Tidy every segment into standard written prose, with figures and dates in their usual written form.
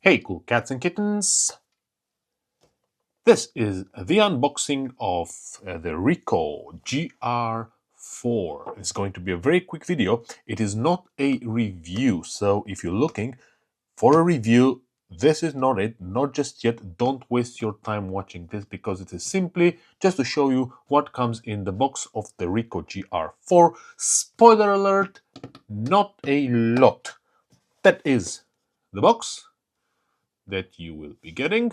Hey cool cats and kittens! This is the unboxing of the Ricoh GR4. It's going to be a very quick video. It is not a review, so if you're looking for a review, this is not it, not just yet. Don't waste your time watching this because it is simply just to show you what comes in the box of the Ricoh GR4. Spoiler alert, not a lot. That is the box that you will be getting.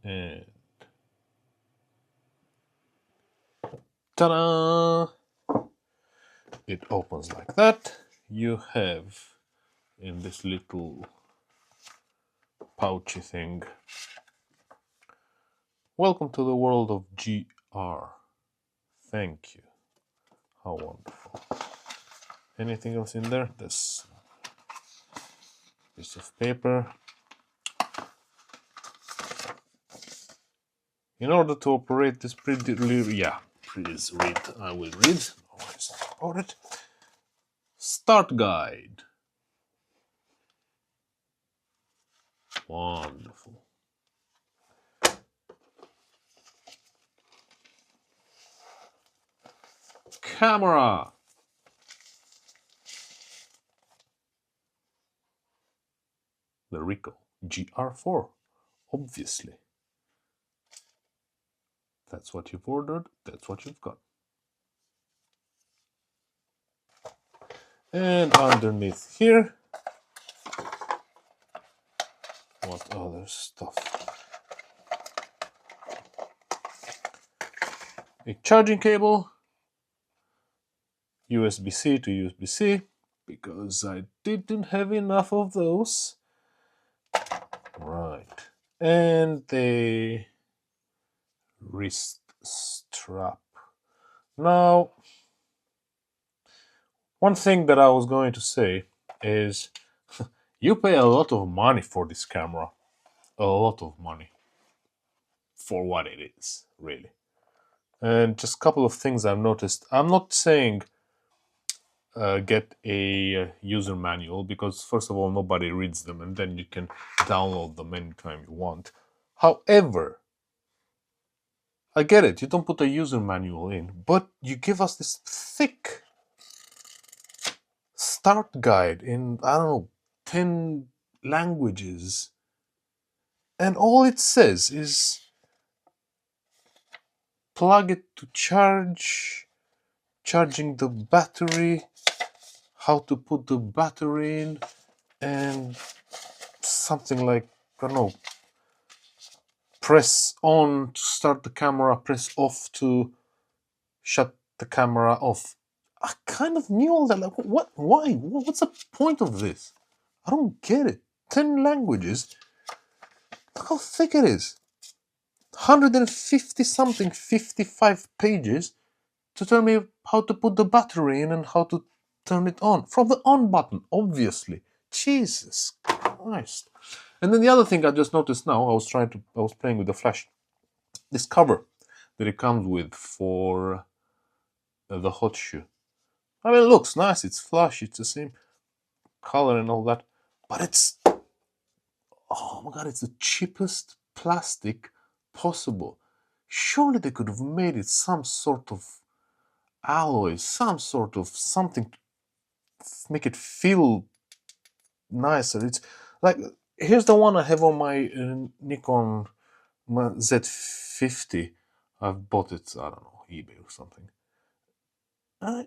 And ta-da! It opens like that. You have in this little pouchy thing, welcome to the world of GR. Thank you. How wonderful. Anything else in there? This piece of paper. In order to operate this pretty, yeah, please read. I will read. No worries about it. Start guide. Wonderful. Camera. The Ricoh GR4, obviously. That's what you've ordered, that's what you've got. And underneath here, what other stuff? A charging cable, USB-C to USB-C, because I didn't have enough of those. Right. And the wrist strap. Now, one thing that I was going to say is you pay a lot of money for this camera. A lot of money for what it is, really. And just a couple of things I've noticed. I'm not saying get a user manual, because first of all, nobody reads them, and then you can download them anytime you want. However, I get it, you don't put a user manual in, but you give us this thick start guide in, I don't know, 10 languages. And all it says is plug it to charge, charging the battery, how to put the battery in, and something like, I don't know, press on to start the camera, press off to shut the camera off. I kind of knew all that. Like, what? Why? What's the point of this? I don't get it. 10 languages. Look how thick it is. 150 something, 55 pages to tell me how to put the battery in and how to turn it on. From the on button, obviously. Jesus Christ. And then the other thing I just noticed now, I was playing with the flash. This cover that it comes with for the hot shoe. I mean, it looks nice, it's flush, it's the same color and all that. But it's, oh my god, it's the cheapest plastic possible. Surely they could have made it some sort of alloy, some sort of something to make it feel nicer. It's like, here's the one I have on my Nikon Z50. I've bought it, I don't know, eBay or something.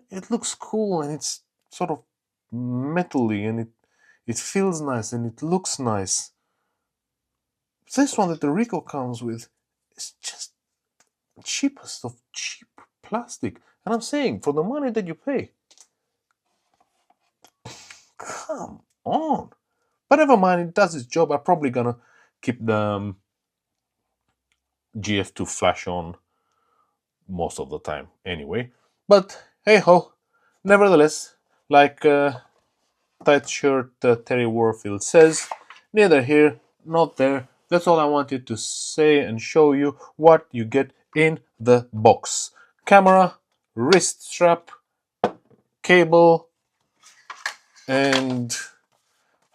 It looks cool, and it's sort of metally, and it feels nice and it looks nice. This one that the Ricoh comes with is just cheapest of cheap plastic. And I'm saying, for the money that you pay, come on. But never mind, it does its job. I'm probably gonna keep the GF2 flash on most of the time anyway. But hey ho, nevertheless, like tight shirt Terry Warfield says, neither here, not there. That's all I wanted to say and show you what you get in the box. Camera, wrist strap, cable, and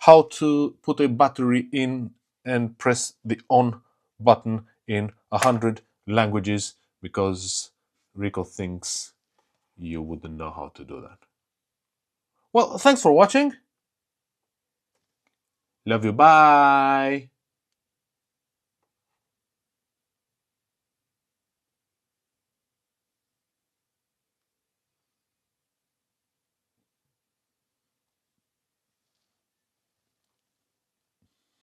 how to put a battery in and press the on button in 100 languages, because Rico thinks you wouldn't know how to do that. Well, thanks for watching. Love you. Bye.